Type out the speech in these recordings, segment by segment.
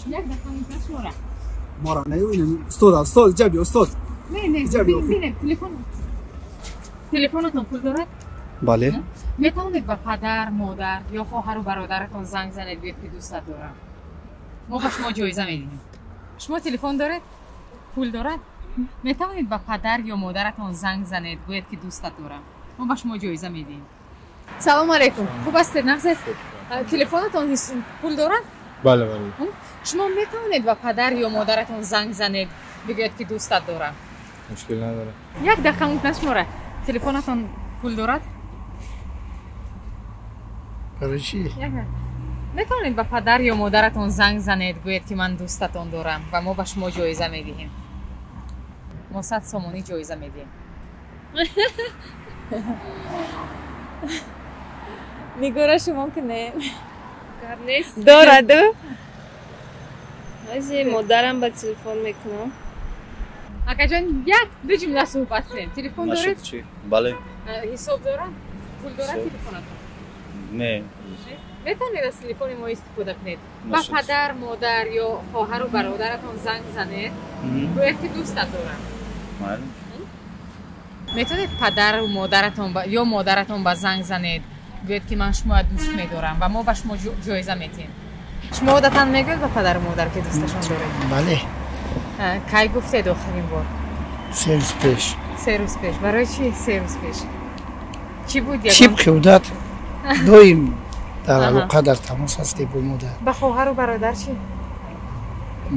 یک دقیقه میپس مورا مورا نمیبینیم استاد جبی استاد نه بینه تلفنتون پول دارد؟ بله میتونید به پدر، مادر یا خواهر و برادرتون زنگ زنید بگید که دوستت دارم. ما به شما جایزه میدیم. شما تلفن دارید؟ پول دارد؟ میتونید به پدر یا مادرتون زنگ زنید بگید که دوستت دارم. ما به شما جایزه میدیم. سلام علیکم. خوب هستید نغزت؟ تلفنتون پول دارد؟ بله شما میتونید به پدر یا مادرتون زنگ زنید بگید که دوستت دارم. مشکل نداره. یک دقیقه میتونید شماره تلفنتون پول دارد؟ برای چی؟ میتونید به پدر یا مادرتون زنگ زنید گویید که من دوستتون دارم و ما به شما جایزه میدهیم. ما 100 سومانی جایزه میدیم. میگوره شما که نه کار نیست دارد از مادرم با تلفن میکنم. اکا جان یک دو جمله صحبت کنیم. تلفن دارید؟ چی؟ بله. حساب دارد؟ پول دارد تلفنتون؟ نه. میتونید از تلفن ما استفاده کنید. با پدر، مادر یا خواهر و برادرتون زنگ زنید گویید که دوستت دارم. میتونید پدر و مادرتون یا مادرتون با زنگ زنید گویید که من شما دوست میدارم و ما به شما جایزه میدیم. شما عادتا میگوید به پدر و مادر که دوستشون دارید؟ بله. کی گفتید آخرین بار؟ 3 روز پیش. 3 روز پیش. برای چی 3 روز پیش؟ چی بود؟ چیپ خودت دویم در علاقه در تماس هستی با مادر. به خواهر و برادر چی؟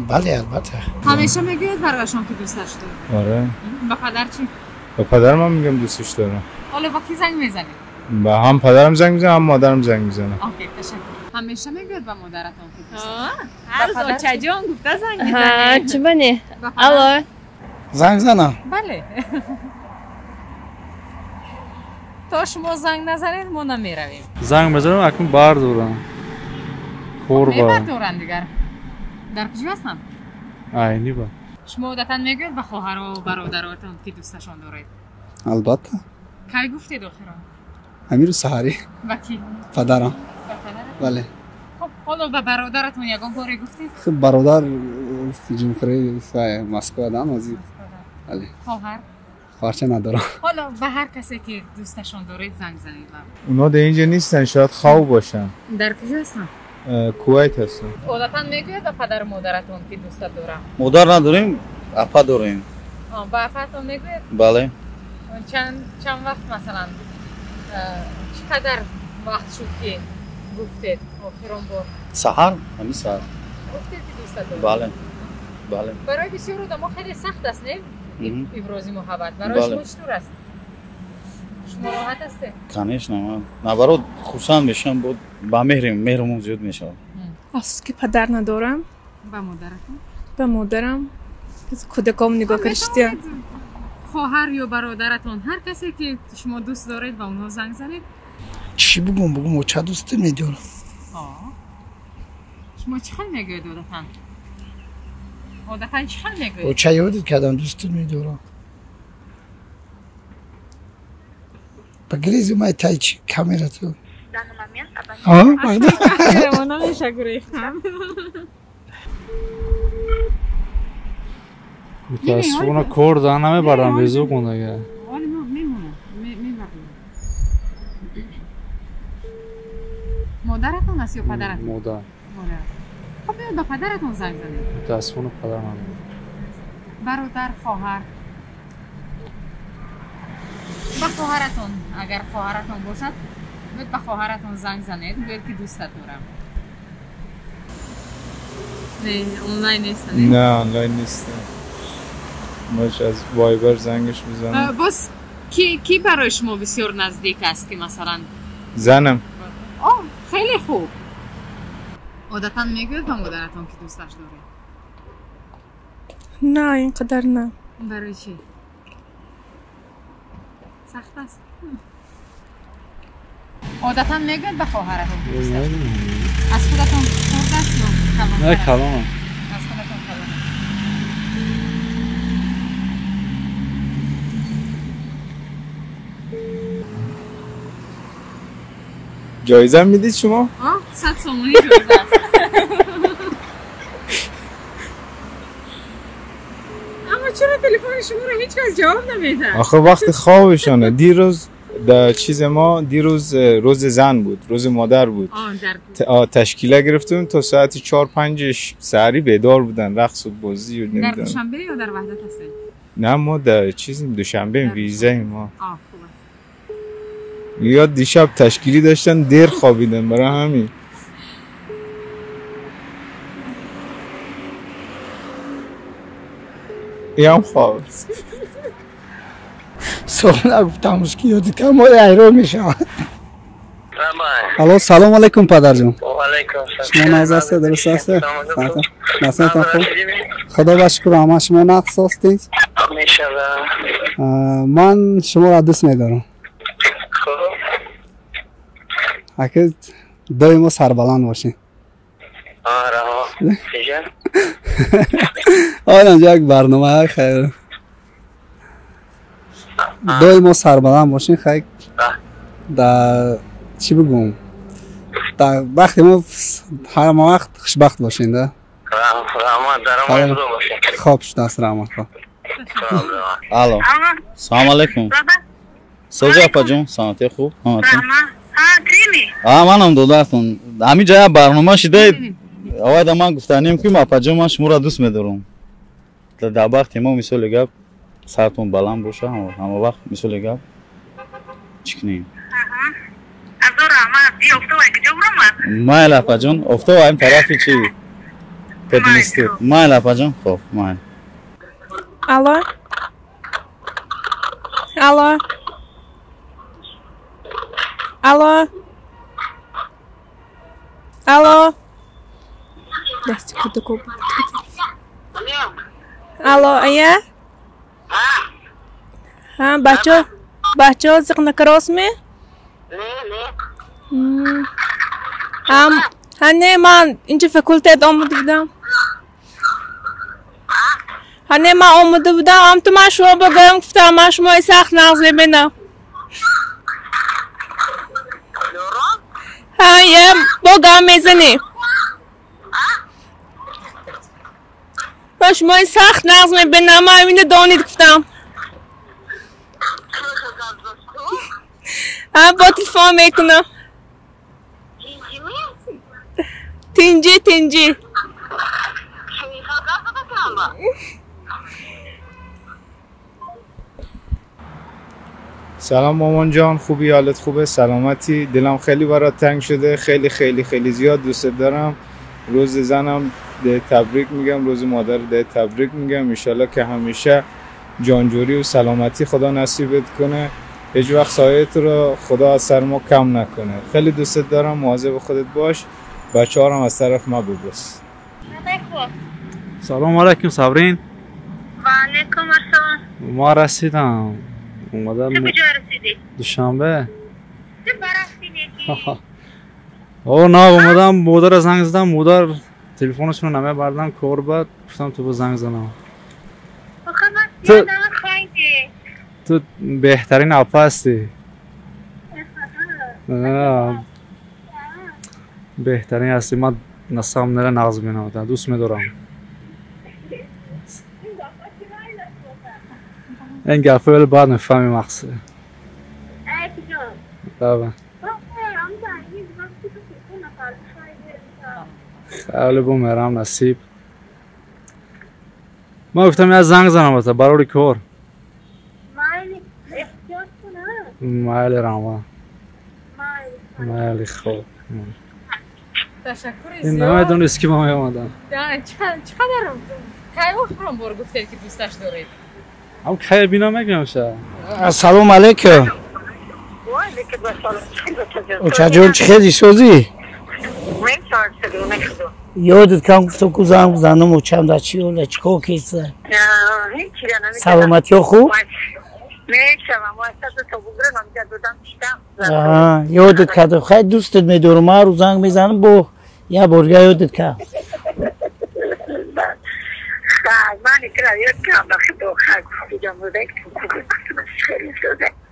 بله البته. همیشه میگوید برایشان که دوستش دارید؟ آره. به پدر چی؟ به پدرم هم میگم دوستش دارم. حالا با کی زنگ میزنید؟ به هم پدرم زنگ میزنم هم مادرم زنگ میزنم. اوکی تشکر. همیشه میگوید به مادرتون که دوست دارید؟ هر بچه جان گفته زنگ ها میزنید. چی بنی؟ الو زنگ زنم. بله. تا شما زنگ نزنید ما نمیرویم. زنگ بزنم اکنون بردارم. میبردارن دیگر. در کجا هستن؟ عینی با. شما عادتا میگوید به خواهر و برادراتون که دوستشون دارید؟ البته. کی گفتید آخرا؟ امیر سحری. با کی؟ پدرم. با پدرت؟ بله. خب حالا به برادرتون یگان باری گفتید؟ خب برادر جمهوری مسکو آدم ازی. بله. خواهر؟ خواهرچه ندارم. حالا به هر کسی که دوستشون دارید زنگ زنید. اونا در اینجا نیستن شاید خواب باشن. در کجا هستن؟ کویت هستن. عادتا میگوید به پدر و مادرتون که دوستت دارم؟ مادر نداریم اپا داریم. با اپاتون میگوید؟ بله. چند وقت مثلا چقدر وقت شد که گفتید آخرین بار؟ سحر همین سحر گفتید که دوستت دارم؟ بله. برای بسیار آدم‌ها خیلی سخت است نه؟ ابراز محبت. برای بله. شما چطور است؟ شما راحت هستید؟ کنیش نه برای خوشحال میشم بود با مهرمون زیاد میشه. از که پدر ندارم با مادرتون؟ با مادرم کودکام نگاه کردیم. خواهر یا برادرتون هر کسی که شما دوست دارید با اونها زنگ زنید؟ چی بگم چه دوست میدارم. شما چی خیلی میگوید عادتا چی خیلی میگوید؟ چه یادت کردم دوست میدارم. بگریز اومد تای چی کامیرا تو. من نمیشه گریختم. متاسفانه کار دا نمیبرم ویزو کن دیگه. ولی میمونم میبرم. مادرتون است یا پدرتون؟ مادر. خب بیاید به پدرتون زنگ زنید. متاسفانه پدرم ندارم. برادر، خواهر. با خواهرتون اگر خواهرتون باشد باید به خواهرتون زنگ زنید بگید که دوستت دارم. نه آنلاین نیست. نه آنلاین نیست. ماش از وایبر زنگش میزنم. باز کی برای شما بسیار نزدیک است که مثلا زنم. خیلی خوب. عادتا میگوید به مادرتون که دوستش داره؟ نه اینقدر نه. برای چی؟ سخت است. عادتا میگوید به خواهرتون که دوستش داره؟ از خودتون خورده است یا کلام؟ نه کلام. از خودتون کلام. جایزه میدید شما؟ 100 سومونی جایزه است. کس جواب نمیده. آخه وقت خوابشانه. دیروز روز زن بود، روز مادر بود. تشکیله گرفتیم تا ساعت 4-5 سحری بیدار بودن، رقص و بازی و نمیدونم. در دوشنبه یا در وحدت هستین؟ نه ما در دوشنبه ویزه ما. خوبه. یا دیشب تشکیلی داشتن دیر خوابیدن برای همین. هم خواب. صبح نگفتم مشکل دیدم ما ایران میشم. الو سلام علیکم پدر جون. و علیکم سلام. شما نازه است درست است؟ مثلا خوب. خدا با شکر همه شما نقص هستید. من شما را دوست می‌دارم. خب. اگه دائما سربلند باشین. آره. چیه؟ آره یک برنامه خیر. دائما سربلند باشین خیر. در چی بگم؟ در وقتی ما هر وقت خوشبخت باشین ده. رحمت در ما باشین. خوب شد دست رحمت کن. الو سلام علیکم. سوزا پاجون سلامتی خوب؟ منم دودا هستم. همین جای برنامه شده اول من گفتنیم که ما پاجون من شما را دوست می‌دارم. در وقت ما مثل گپ ساعتون بلند باشه همه وقت مثل گپ چکنیم. مایل پاجون افتو این طرفی چی؟ پدینستید. مایل پاجون خب مایل. الو الو الو الو دستی کدو کوب الو ایا ها بچه زق نکراس می هنه من اینجا فکولتت آمده بودم هنه من آمده بودم هم تو من شما بگم گفتم من شما سخت نغز ببینم ها یه بگم میزنی من شما سخت نغز میبینم من اینه دانید گفتم با تلفون میکنم تنجی سلام مامان جان، خوبی؟ حالت خوبه؟ سلامتی؟ دلم خیلی برات تنگ شده، خیلی خیلی خیلی زیاد دوست دارم. روز زنم ده تبریک میگم، روز مادر ده تبریک میگم. انشالله که همیشه جانجوری و سلامتی خدا نصیبت کنه، هیچ وقت سایت رو خدا از سر ما کم نکنه. خیلی دوست دارم، مواظب خودت باش. بچه ها هم از طرف ما ببوس. سلام علیکم صابرین. و علیکم السلام. ما رسیدم. اومدم. چه کجا رسیدی؟ دوشنبه. چه برسیدی؟ نه اومدم مادر زنگ زدم، مادر تلفنشون نمیه بردم کار بعد گفتم تو با زنگ زنم. آخه من یادم خیلی. تو بهترین اپا هستی. بهترین هستی. من نستم نره نغز بینم دوست میدارم. این گفه ولی بعد میفهمی مقصد. بابا خیلی بومرم نصیب. ما گفتم از زنگ زنم بسه برای کار. مایل راما. مایل خوب. تشکر این زیاد. نمیدون اسکی ما میامدن. چقدر کی وقت رو بار گفتید که دوستش دارید؟ هم خیر بینا میگم شه. السلام علیکم. چجور چخیزی سوزی؟ یادت کم گفتم که زنم زنم و چند دچی و لچکو کیسه. سلامتی خوب؟ یادت کردم خیلی دوستت میدارم. من رو زنگ میزنم با یه برگه یادت کردم.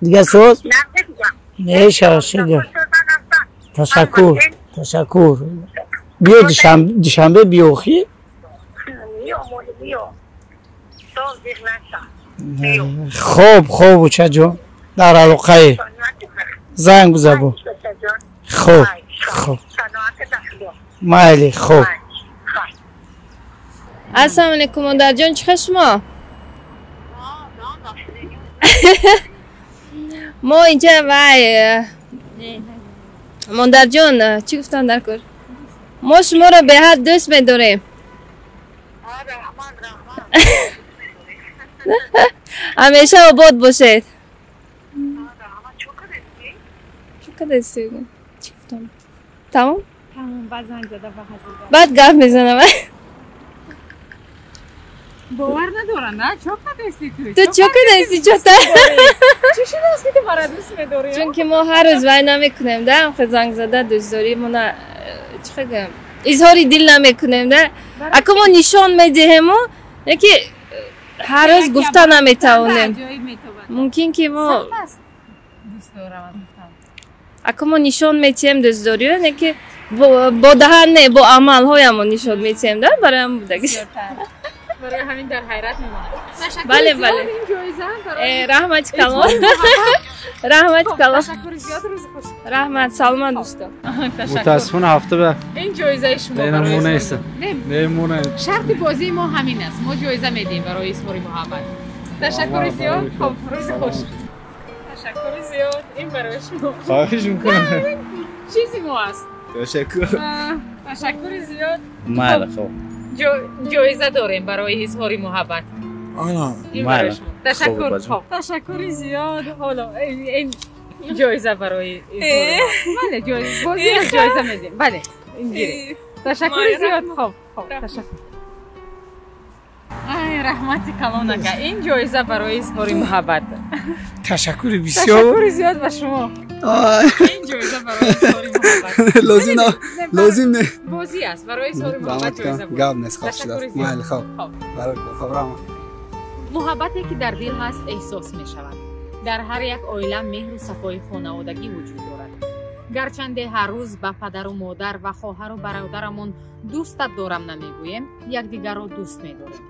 دیگه سوز؟ نه شده. تشکر. بیا دیشنبه بیاخی؟ خوب بچه جان در علاقه زنگ بزن خوب مالی خوب السلام علیکم مادر جان چه شما ما اینجا وای مادر جان چی گفتن در کار ما شما را به حد دوست می‌داریم همیشه آباد باشید چقدر استیگم چی گفتم تمام بعد زنگ زده و بعد گفت میزنم باور ندارم نه چقدر استی تو چقدر استی چطور چی شده است که تو مرا دوست می‌داری چون که ما هر روز وای نمی‌کنیم ده آخه زنگ زده دوست داری ما نه چه گم اظهاری دل نمی‌کنیم ده اگه ما نشان میدهیم یکی هر روز گفتن نمی‌توانیم ممکن که ما دوست دارم اگه ما نشان میدیم دوست داری یکی با دهن نه با عمل هایمون نشان میدیم ده برای هم بوده برای همین در حیرت میمونم بله بله رحمت کلام رحمت کلام تشکر زیاد روز خوش رحمت سلام دوستان متاسفانه هفته به این جایزه شما نمونه است نمونه شرط بازی ما همین است ما جایزه میدیم برای اظهار محبت تشکر زیاد خب روز خوش تشکر زیاد این برای شما خواهش میکنم چیزی ما است تشکر زیاد ماله خوب جایزه داریم برای اظهار محبت ماله تشکر تشکر زیاد حالا این جایزه برای بله جایزه میدیم بله اینجوری تشکر زیاد خب تشکر ای رحمتی کلام نگه این جایزه برای اظهار محبت تشکر بسیار تشکر زیاد به شما این جایزه برای اظهار محبت لازم نه بازی است برای اظهار محبت جایزه بود گاب نیست خوب شد مال خوب برای خبرام محبتی که در دل هست احساس می شود در هر یک عائله مهر و صفای خانوادگی وجود دارد گرچنده هر روز به پدر و مادر و خواهر و برادرمون دوستت دارم نمیگوییم یکدیگر را دوست می‌داریم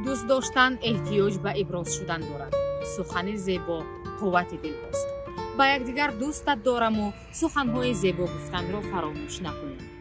دوست داشتن احتیاج به ابراز شدن دارد سخن زیبا قوت دل است با یکدیگر دوستت دارم و سخن‌های زیبا گفتن را فراموش نکنیم